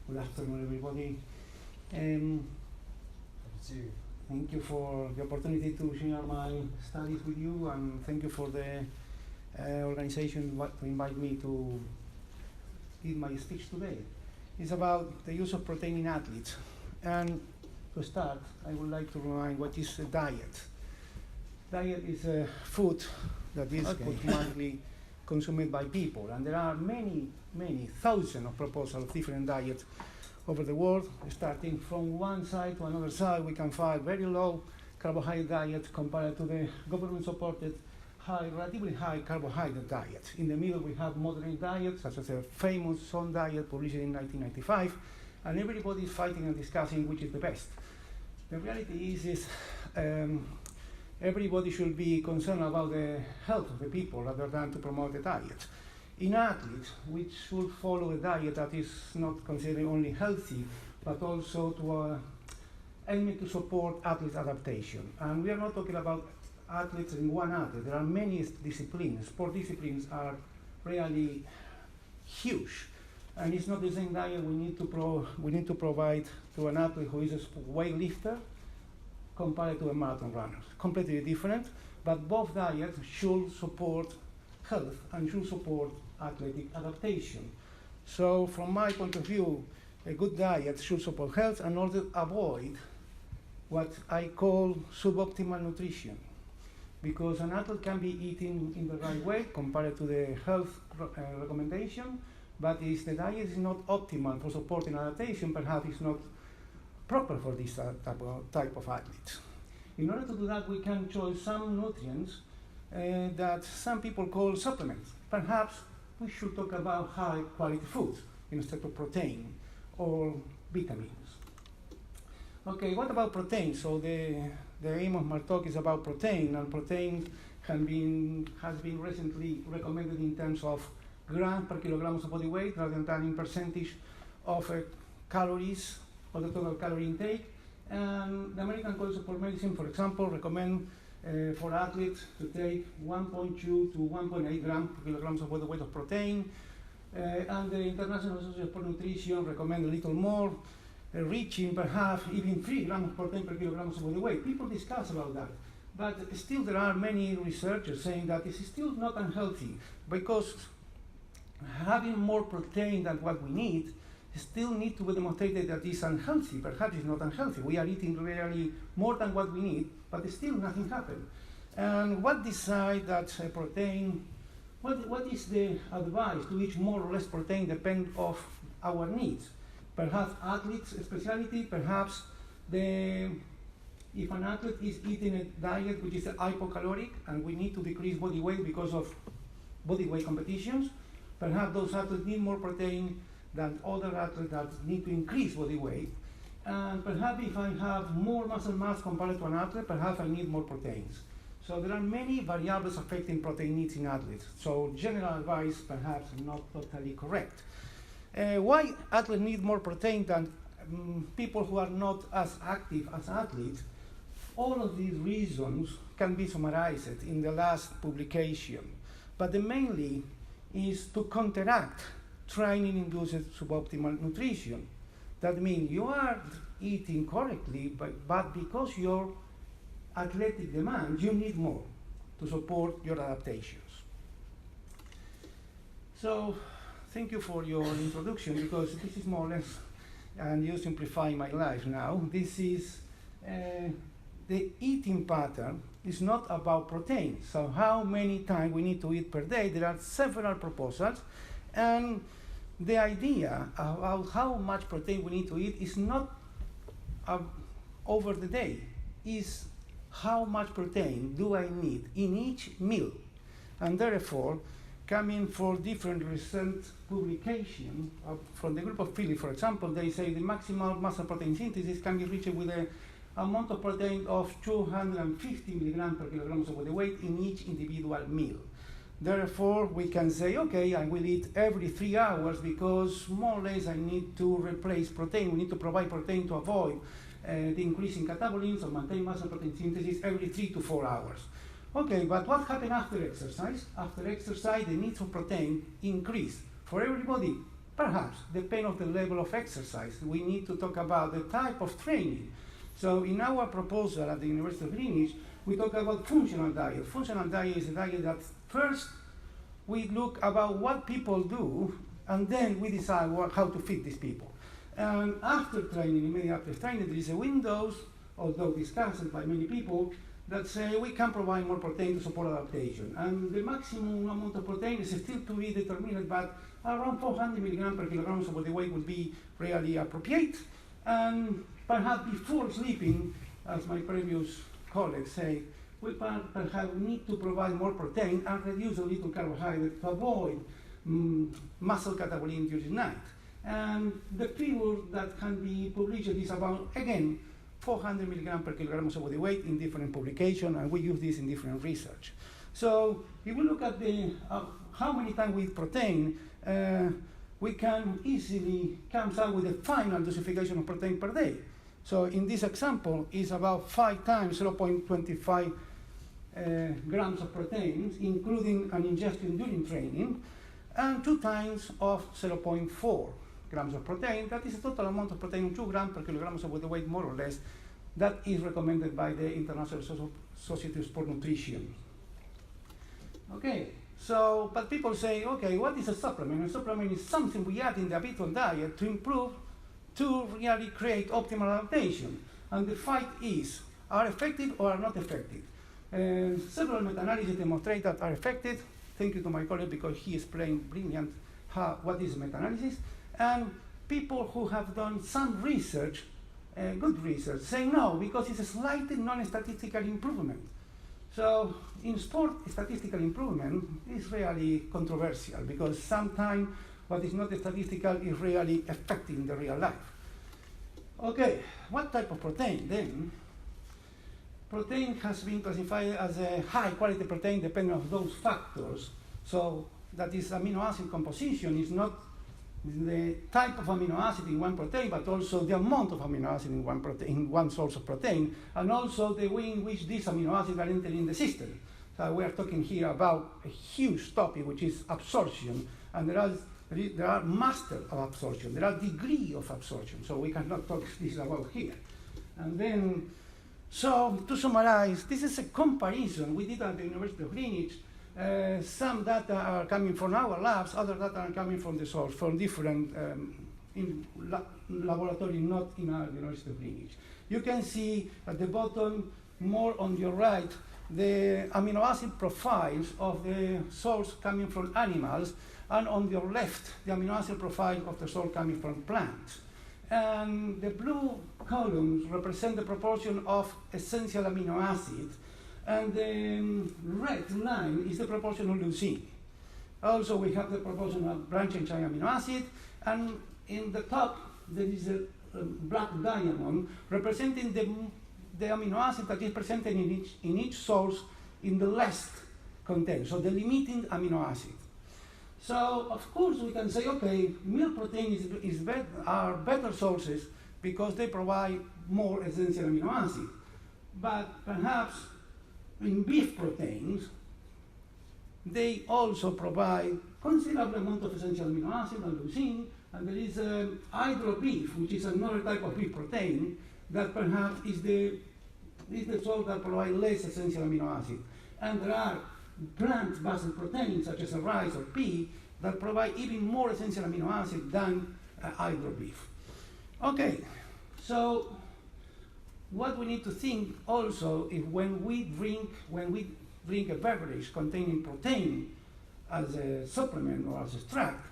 Good afternoon, everybody. Thank you for the opportunity to share my studies with you, and thank you for the organization to invite me to give my speech today. It's about the use of protein in athletes. And to start, I would like to remind what is a diet. Diet is a food that is customarily consumed by people, and there are many thousands of proposals of different diets over the world. Starting from one side to another side, we can find very low carbohydrate diets compared to the government-supported relatively high carbohydrate diet. In the middle, we have moderate diets, such as the famous Sun diet published in 1995, and everybody is fighting and discussing which is the best. The reality is everybody should be concerned about the health of the people rather than to promote the diet. In athletes, we should follow a diet that is not considered only healthy, but also to aim to support athletes' adaptation. And we are not talking about athletes in one athlete. There are many disciplines. Sport disciplines are really huge. And it's not the same diet we need to provide to an athlete who is a weightlifter compared to a marathon runner. Completely different, but both diets should support health and should support athletic adaptation. So from my point of view, a good diet should support health and also avoid what I call suboptimal nutrition, because an athlete can be eating in the right way compared to the health recommendation, but if the diet is not optimal for supporting adaptation, perhaps it's not proper for this type of athletes. In order to do that, we can choose some nutrients that some people call supplements. Perhaps we should talk about high quality foods instead of protein or vitamins. Okay, what about protein? So the aim of my talk is about protein, and protein has been recently recommended in terms of grams per kilograms of body weight rather than in percentage of calories or the total calorie intake. And the American College of Sports Medicine, for example, recommend for athletes to take 1.2 to 1.8 grams per kilograms of body weight of protein. And the International Association of Sport Nutrition recommend a little more, reaching perhaps even 3 grams of protein per kilograms of body weight. People discuss about that. But still there are many researchers saying that this is still not unhealthy, because having more protein than what we need still need to be demonstrated that it's unhealthy. Perhaps it's not unhealthy. We are eating really more than what we need, but still nothing happened. And what decide that protein, what is the advice to eat more or less protein depend of our needs? Perhaps athletes' specialty, perhaps if an athlete is eating a diet which is hypocaloric and we need to decrease body weight because of body weight competitions, perhaps those athletes need more protein than other athletes that need to increase body weight. And perhaps if I have more muscle mass compared to an athlete, perhaps I need more proteins. So there are many variables affecting protein needs in athletes. So general advice perhaps not totally correct. Why athletes need more protein than people who are not as active as athletes? All of these reasons can be summarized in the last publication. But the mainly is to counteract training-induced suboptimal nutrition. That means you are eating correctly, but because your athletic demand, you need more to support your adaptations. So, thank you for your introduction, because this is more or less, and you simplify my life now. This is the eating pattern is not about protein. So how many times we need to eat per day? There are several proposals, and the idea about how much protein we need to eat is not over the day, is how much protein do I need in each meal. And therefore, coming for different recent publications from the group of Philly, for example, they say the maximal muscle protein synthesis can be reached with an amount of protein of 250 milligrams per kilograms of body weight in each individual meal. Therefore, we can say, okay, I will eat every 3 hours because more or less I need to replace protein. We need to provide protein to avoid the increase in catabolism or maintain muscle protein synthesis every 3 to 4 hours. Okay, but what happened after exercise? After exercise, the need for protein increased for everybody perhaps depend on the level of exercise. We need to talk about the type of training. So in our proposal at the University of Greenwich, we talk about functional diet. Functional diet is a diet that first we look about what people do, and then we decide how to feed these people. And after training, immediately after training, there is a window, although discussed by many people, that say we can provide more protein to support adaptation. And the maximum amount of protein is still to be determined, but around 400 milligrams per kilogram of body weight would be really appropriate. And perhaps before sleeping, as my previous colleagues say, we perhaps need to provide more protein and reduce a little carbohydrate to avoid muscle catabolism during the night. And the figure that can be published is about, again, 400 milligrams per kilogram of body weight in different publications, and we use this in different research. So if we look at the how many times we eat protein, we can easily come out with a final dosification of protein per day. So in this example, it's about 5 times 0.25 grams of protein, including an ingestion during training, and 2 times of 0.4 grams of protein. That is a total amount of protein, 2 grams per kilogram of body weight, more or less. That is recommended by the International Society of Sport Nutrition. Okay, so, but people say, okay, what is a supplement? A supplement is something we add in the habitual diet to improve, to really create optimal adaptation. And the fight is, are effective or are not effective? Several meta-analyses demonstrate that are effective. Thank you to my colleague because he explained brilliant what is meta-analysis. And people who have done some research, good research, say no, because it's a slightly non-statistical improvement. So in sport, statistical improvement is really controversial because sometimes what is not statistical is really affecting the real life. Okay, what type of protein then? Protein has been classified as a high quality protein depending on those factors. So that is amino acid composition is not the type of amino acid in one protein, but also the amount of amino acid in one protein, in one source of protein, and also the way in which these amino acids are entering the system. So we are talking here about a huge topic, which is absorption, and there are masters of absorption, there are degrees of absorption, so we cannot talk this about here. And then, so to summarize, this is a comparison we did at the University of Greenwich. Some data are coming from our labs, other data are coming from the source, from different laboratories, not in our University of Greenwich. You can see at the bottom, more on your right, the amino acid profiles of the source coming from animals, and on your left, the amino acid profile of the source coming from plants. And the blue columns represent the proportion of essential amino acids, and the red line is the proportion of leucine. Also, we have the proportion of branching chain amino acid, and in the top, there is a black diamond representing the amino acid that is presented in each source in the less content, so the limiting amino acid. So, of course, we can say, okay, milk protein are better sources because they provide more essential amino acid. But perhaps in beef proteins, they also provide considerable amount of essential amino acid and leucine, and there is hydro beef, which is another type of beef protein that perhaps is the source that provides less essential amino acid. And there are plant-based proteins such as rice or pea that provide even more essential amino acid than hydro beef. Okay, so what we need to think also is when we drink a beverage containing protein as a supplement or as a extract,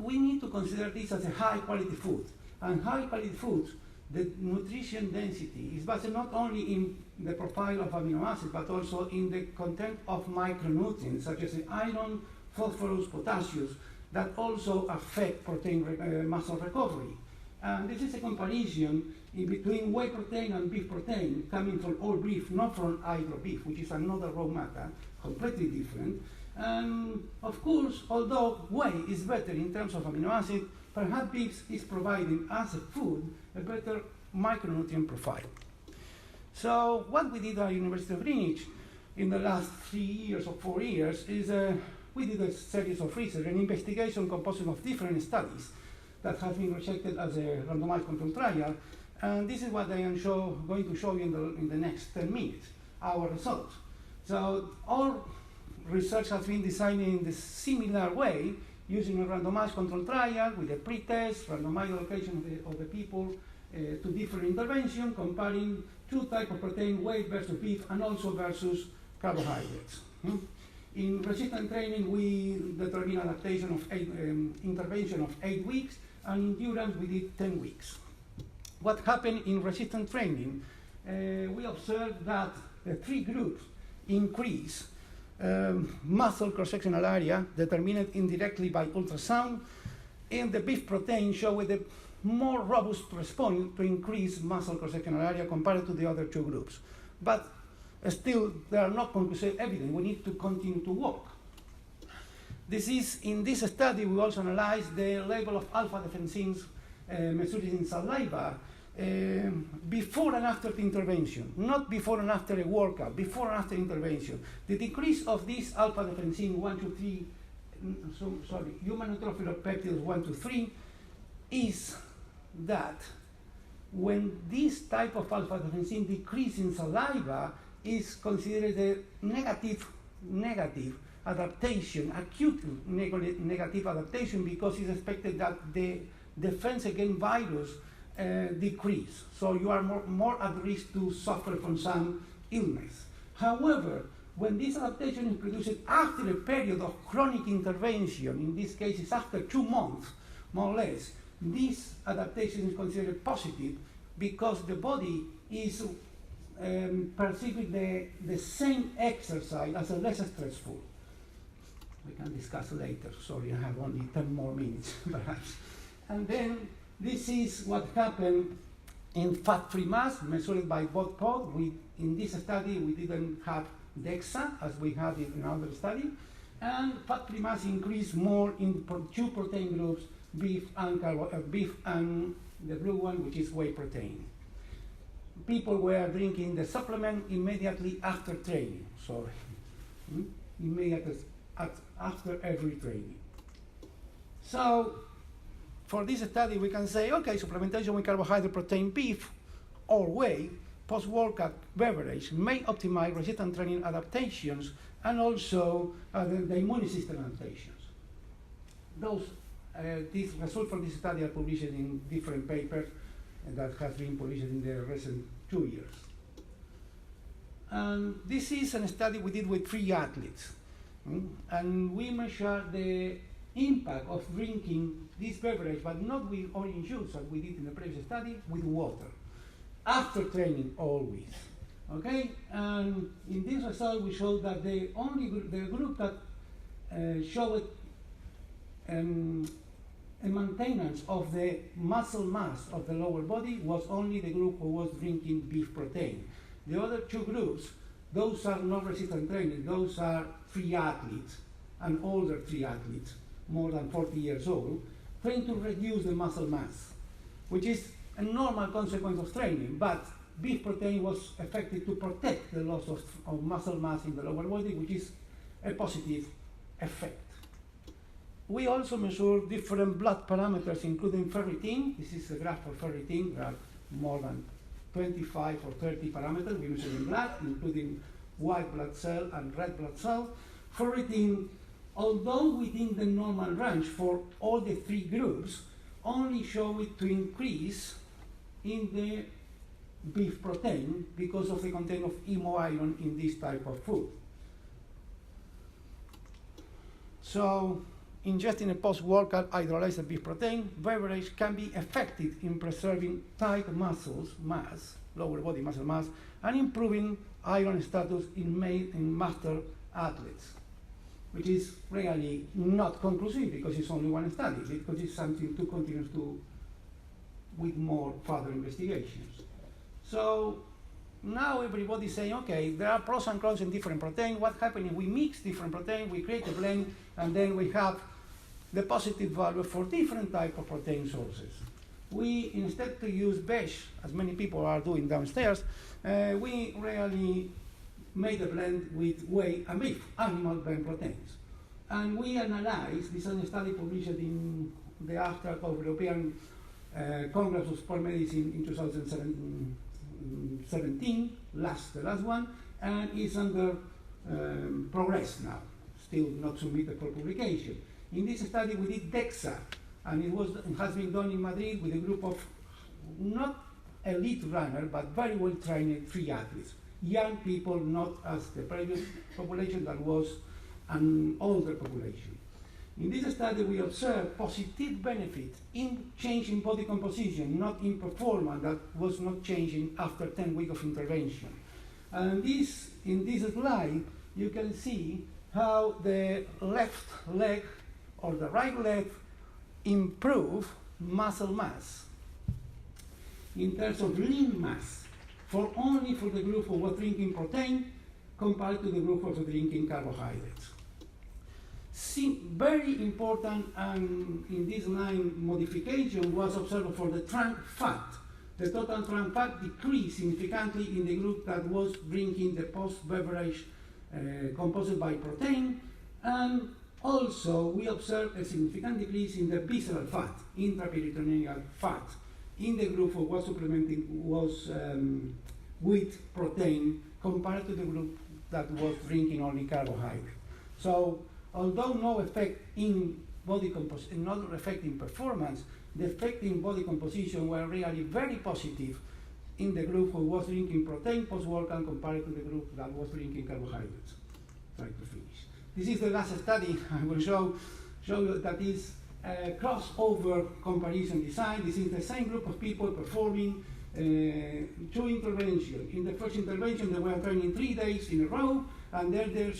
we need to consider this as a high quality food. And high quality foods, the nutrition density is based not only in the profile of amino acids, but also in the content of micronutrients such as iron, phosphorus, potassium, that also affect protein muscle recovery. And this is a comparison in between whey protein and beef protein coming from all beef, not from hydro beef, which is another raw matter, completely different. And of course, although whey is better in terms of amino acid, perhaps beef is providing as a food a better micronutrient profile. So what we did at the University of Greenwich in the last 3 years or 4 years is we did a series of research, an investigation composed of different studies that has been rejected as a randomized control trial. And this is what I am going to show you in the next 10 minutes, our results. So our research has been designed in the similar way, using a randomized control trial with a pre-test, randomized allocation of the people to different interventions, comparing two types of protein, whey versus beef, and also versus carbohydrates. In resistant training, we determined adaptation of intervention of 8 weeks, and endurance we did 10 weeks. What happened in resistant training? We observed that the 3 groups increase muscle cross-sectional area determined indirectly by ultrasound, and the beef protein showed a more robust response to increase muscle cross-sectional area compared to the other 2 groups. But still, there are not conclusive evidence. We need to continue to work. In this study, we also analyzed the level of alpha-defensins measured in saliva before and after the intervention, not before and after a workout, before and after intervention. The decrease of this alpha-defensin 1 to 3, human neutrophil peptides 1 to 3, is that when this type of alpha-defensin decrease in saliva is considered a negative adaptation, acute negative adaptation, because it's expected that the defense against virus decrease. So you are more at risk to suffer from some illness. However, when this adaptation is produced after a period of chronic intervention, in this case it's after 2 months, more or less, this adaptation is considered positive because the body is perceiving the same exercise as a less stressful. We can discuss later. Sorry, I have only 10 more minutes, perhaps. And then this is what happened in fat-free mass measured by blood pod. In this study, we didn't have DEXA as we had in another study. And fat-free mass increased more in 2 protein groups, beef and the blue one, which is whey protein. People were drinking the supplement immediately after training. Immediately after every training. So, for this study, we can say, okay, supplementation with carbohydrate, protein, beef, or whey, post-workout beverage may optimize resistant training adaptations and also the immune system adaptations. These results from this study are published in different papers that has been published in the recent 2 years. And this is a study we did with 3 athletes. And we measured the impact of drinking this beverage, but not with orange juice as we did in the previous study, with water. After training, always. Okay? And in this result, we showed that the group that showed a maintenance of the muscle mass of the lower body was only the group who was drinking beef protein. The other 2 groups, those are not resistant training, those are free athletes and older free athletes, more than 40 years old, trying to reduce the muscle mass, which is a normal consequence of training, but beef protein was effective to protect the loss of muscle mass in the lower body, which is a positive effect. We also measure different blood parameters, including ferritin. This is a graph for ferritin. There are more than 25 or 30 parameters we measure in blood, including white blood cell and red blood cell. Ferritin, although within the normal range for all the 3 groups, only show it to increase in the beef protein because of the content of hemo iron in this type of food. So, ingesting a post-workout hydrolyzed beef protein beverage can be effective in preserving tight muscles mass, lower body muscle mass, and improving iron status in master athletes, which is really not conclusive because it's only 1 study, because it's something to continue with more further investigations. So now everybody's saying, okay, there are pros and cons in different proteins. What happens if we mix different proteins, we create a blend, and then we have the positive value for different type of protein sources? We, instead to use BESH, as many people are doing downstairs, we really made a blend with whey and beef, animal blend proteins. And we analyzed, this is a study published in the abstract of European Congress of Sport Medicine in 2017, the last one, and is under progress now, still not submitted for publication. In this study we did DEXA, and it has been done in Madrid with a group of not elite runners, but very well trained triathletes, young people, not as the previous population that was an older population. In this study we observed positive benefit in changing body composition, not in performance, that was not changing after 10 weeks of intervention. And in this slide you can see how the left leg or the right leg improve muscle mass in terms of lean mass only for the group who was drinking protein compared to the group who was drinking carbohydrates. Very important, and in this line modification was observed for the trunk fat. The total trunk fat decreased significantly in the group that was drinking the post-beverage composed by protein, and also we observed a significant decrease in the visceral fat, intraperitoneal fat, in the group who was supplementing with protein compared to the group that was drinking only carbohydrate. So, although no effect in body composition, not effect in performance, the effect in body composition were really very positive in the group who was drinking protein post-workout compared to the group that was drinking carbohydrates. Try to finish. This is the last study I will show you that is a crossover comparison design. This is the same group of people performing two interventions. In the first intervention, they were training 3 days in a row, and then they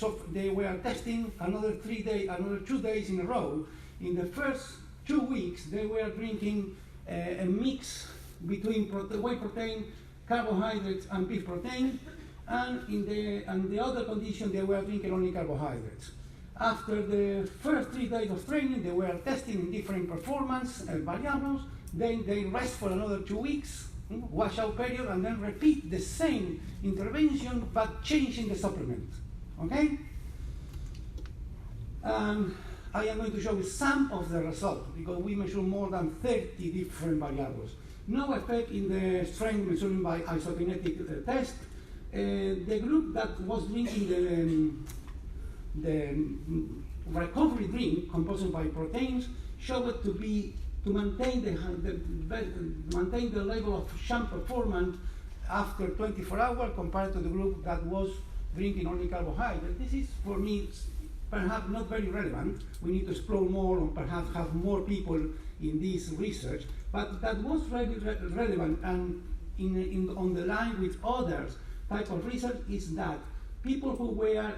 were testing another 2 days in a row. In the first 2 weeks, they were drinking a mix between whey protein, carbohydrates, and beef protein, and in the other condition, they were drinking only carbohydrates. After the first 3 days of training, they were testing in different performance variables. Then they rest for another 2 weeks, washout period, and then repeat the same intervention but changing the supplement. Okay? I am going to show you some of the results because we measure more than 30 different variables. No effect in the strength measured by isokinetic test. The group that was drinking the recovery drink composed by proteins showed to maintain the level of sham performance after 24 hours compared to the group that was drinking only carbohydrate. This is, for me, perhaps not very relevant. We need to explore more and perhaps have more people in this research, but that was really relevant, and on the line with others type of research is that people who were,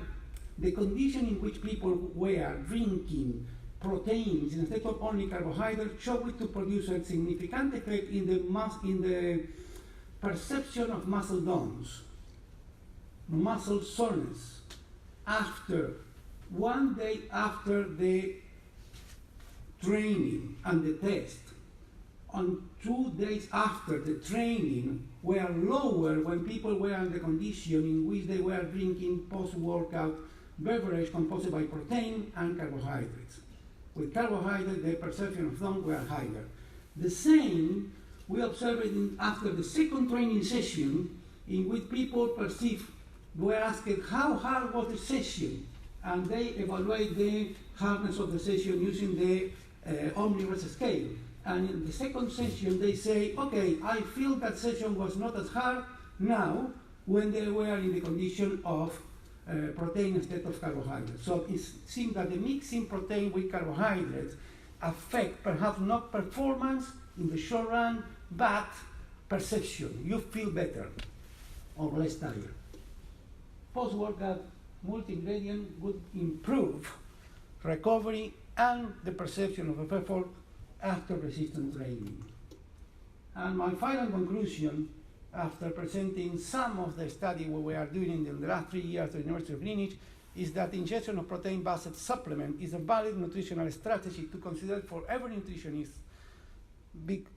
the condition in which people were drinking proteins instead of only carbohydrates showed to produce a significant effect in the perception of muscle tones, muscle soreness, after 1 day after the training and the test. On 2 days after the training were lower when people were in the condition in which they were drinking post-workout beverage composed by protein and carbohydrates. With carbohydrates, the perception of them were higher. The same we observed after the second training session, in which people were asked how hard was the session, and they evaluate the hardness of the session using the Omnirest scale. And in the second session, they say, okay, I feel that session was not as hard now when they were in the condition of protein instead of carbohydrates. So it seems that the mixing protein with carbohydrates affect perhaps not performance in the short run, but perception. You feel better or less tired. Post-workout multi-ingredient would improve recovery and the perception of effort after resistance training. And my final conclusion, after presenting some of the study we are doing in the last 3 years at the University of Greenwich, is that ingestion of protein-based supplement is a valid nutritional strategy to consider for every nutritionist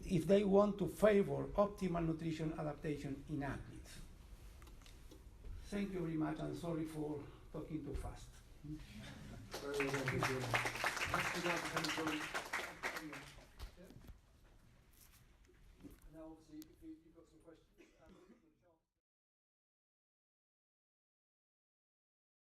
if they want to favor optimal nutrition adaptation in athletes. Thank you very much, and sorry for talking too fast. Very well, thank you. Now, obviously, if you've got